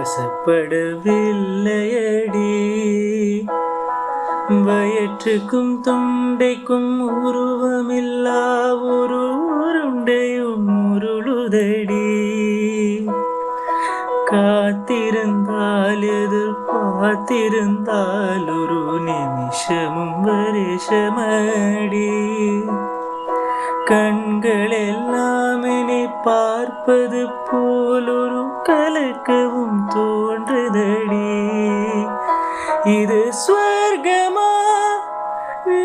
வசப்படவில்லையடி. வயிற்றுக்கும் தொண்டைக்கும் உருவமில்லா ஒரு உருண்டையும் உருளுதடி. காத்திருந்தால் எதிர்பார்த்திருந்தால் ஒரு நிமிஷமும் வருஷமடி. கண்கள் எல்லாம் என்னை பார்ப்பது போல் ஒரு கலக்கவும் தோன்றுதடி. இது ஸ்வர்கமா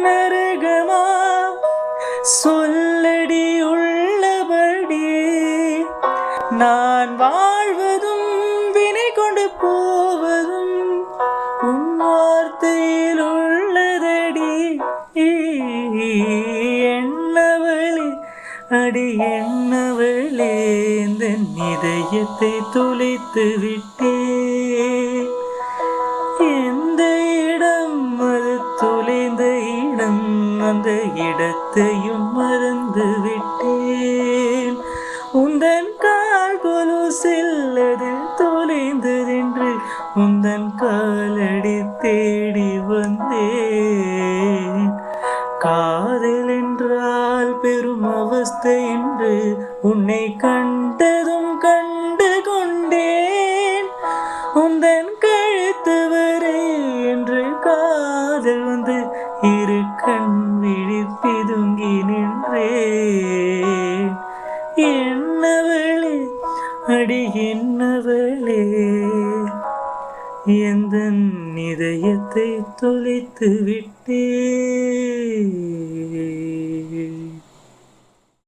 நரகமா சொல்லடி உள்ளபடி. நான் வாழ்வதும் வினை கொண்டு போவதும் உன் வார்த்தையில் உள்ளதடி. என்னவளே அடி என்னவளே, இந்த இதயத்தை தொலைத்து விட்டே. எந்த இடம் அது தொலைந்த இடம், அந்த இடத்தையும் மறந்து விட்டேன். உந்தன் கால் கொலுசில் அது தொலைந்ததென்று உந்தன் காலடி தேடி வந்தேன். காதல் என்றால் பெரும் அவஸ்தை என்று உன்னை கண்டதும் கண்டு கொண்டேன். உந்தன் கழுத்து வரை என்று காதல் வந்து இரு கண் விழி பிதுங்கி நின்றேன். என்னவளே அடி என்னவளே, எந்தன் இதயத்தை தொலைத்து விட்டே.